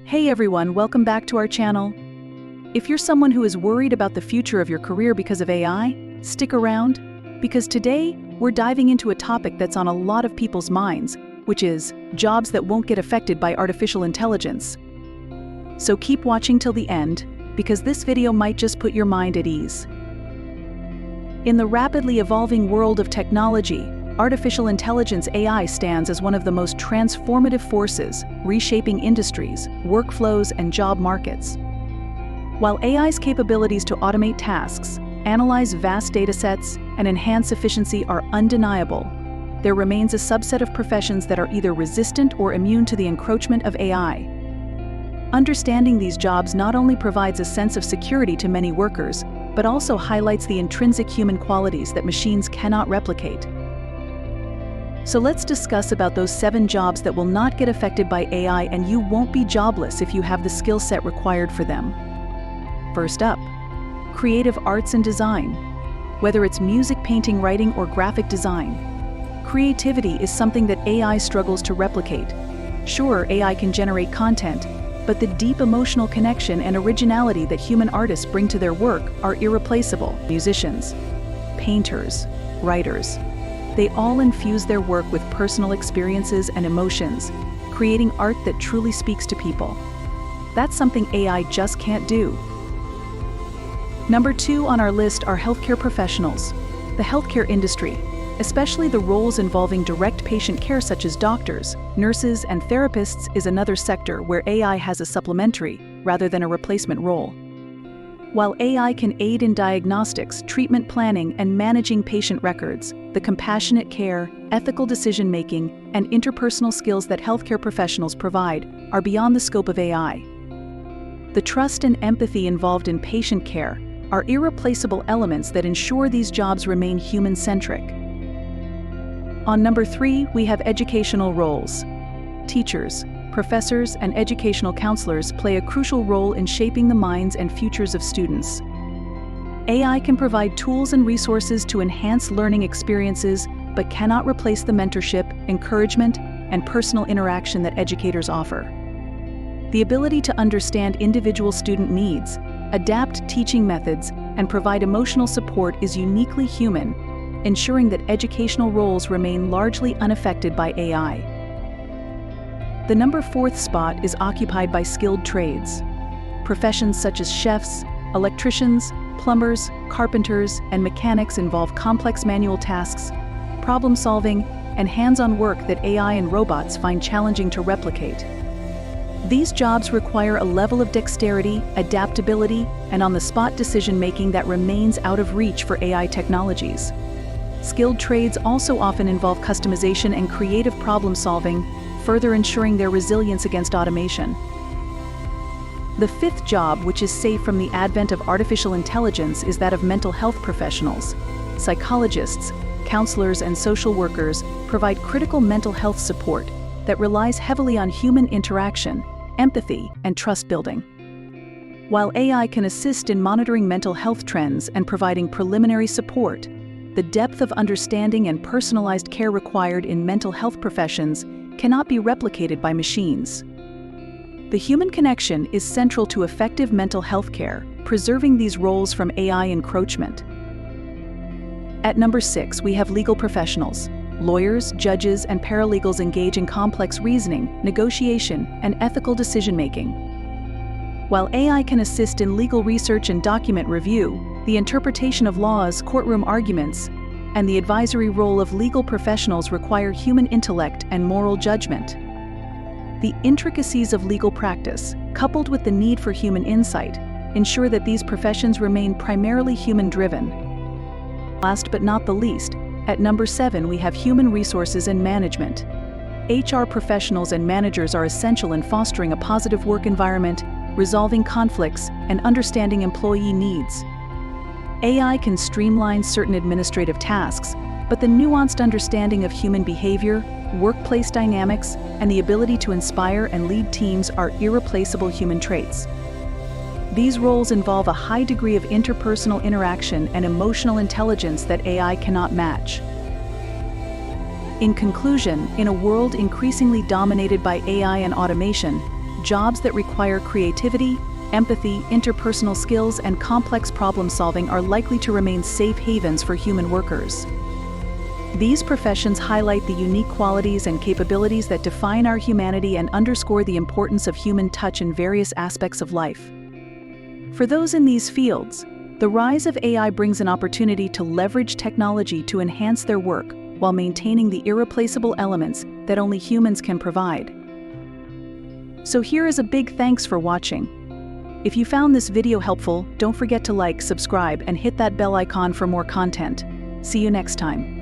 Hey everyone, welcome back to our channel. If you're someone who is worried about the future of your career because of AI, stick around, because today we're diving into a topic that's on a lot of people's minds, which is jobs that won't get affected by artificial intelligence. So keep watching till the end, because this video might just put your mind at ease. In the rapidly evolving world of technology, artificial intelligence (AI) stands as one of the most transformative forces, reshaping industries, workflows, and job markets. While AI's capabilities to automate tasks, analyze vast datasets, and enhance efficiency are undeniable, there remains a subset of professions that are either resistant or immune to the encroachment of AI. Understanding these jobs not only provides a sense of security to many workers, but also highlights the intrinsic human qualities that machines cannot replicate. So let's discuss about those 7 jobs that will not get affected by AI, and you won't be jobless if you have the skill set required for them. First up, creative arts and design. Whether it's music, painting, writing, or graphic design, creativity is something that AI struggles to replicate. Sure, AI can generate content, but the deep emotional connection and originality that human artists bring to their work are irreplaceable. Musicians, painters, writers, they all infuse their work with personal experiences and emotions, creating art that truly speaks to people. That's something AI just can't do. Number 2 on our list are healthcare professionals. The healthcare industry, especially the roles involving direct patient care such as doctors, nurses, and therapists, is another sector where AI has a supplementary, rather than a replacement role. While AI can aid in diagnostics, treatment planning, and managing patient records, the compassionate care, ethical decision-making, and interpersonal skills that healthcare professionals provide are beyond the scope of AI. The trust and empathy involved in patient care are irreplaceable elements that ensure these jobs remain human-centric. On number 3, we have educational roles. Teachers, professors, and educational counselors play a crucial role in shaping the minds and futures of students. AI can provide tools and resources to enhance learning experiences, but cannot replace the mentorship, encouragement, and personal interaction that educators offer. The ability to understand individual student needs, adapt teaching methods, and provide emotional support is uniquely human, ensuring that educational roles remain largely unaffected by AI. The number 4th spot is occupied by skilled trades. Professions such as chefs, electricians, plumbers, carpenters, and mechanics involve complex manual tasks, problem-solving, and hands-on work that AI and robots find challenging to replicate. These jobs require a level of dexterity, adaptability, and on-the-spot decision-making that remains out of reach for AI technologies. Skilled trades also often involve customization and creative problem-solving, further ensuring their resilience against automation. The 5th job, which is safe from the advent of artificial intelligence, is that of mental health professionals. Psychologists, counselors, and social workers provide critical mental health support that relies heavily on human interaction, empathy, and trust building. While AI can assist in monitoring mental health trends and providing preliminary support, the depth of understanding and personalized care required in mental health professions cannot be replicated by machines. The human connection is central to effective mental health care, preserving these roles from AI encroachment. At number 6, we have legal professionals. Lawyers, judges, and paralegals engage in complex reasoning, negotiation, and ethical decision-making. While AI can assist in legal research and document review, the interpretation of laws, courtroom arguments, and the advisory role of legal professionals require human intellect and moral judgment. The intricacies of legal practice, coupled with the need for human insight, ensure that these professions remain primarily human-driven. Last but not the least, at number 7, we have human resources and management. HR professionals and managers are essential in fostering a positive work environment, resolving conflicts, and understanding employee needs. AI can streamline certain administrative tasks, but the nuanced understanding of human behavior, workplace dynamics, and the ability to inspire and lead teams are irreplaceable human traits. These roles involve a high degree of interpersonal interaction and emotional intelligence that AI cannot match. In conclusion, in a world increasingly dominated by AI and automation, jobs that require creativity, empathy, interpersonal skills, and complex problem-solving are likely to remain safe havens for human workers. These professions highlight the unique qualities and capabilities that define our humanity and underscore the importance of human touch in various aspects of life. For those in these fields, the rise of AI brings an opportunity to leverage technology to enhance their work while maintaining the irreplaceable elements that only humans can provide. So here is a big thanks for watching. If you found this video helpful, don't forget to like, subscribe, and hit that bell icon for more content. See you next time.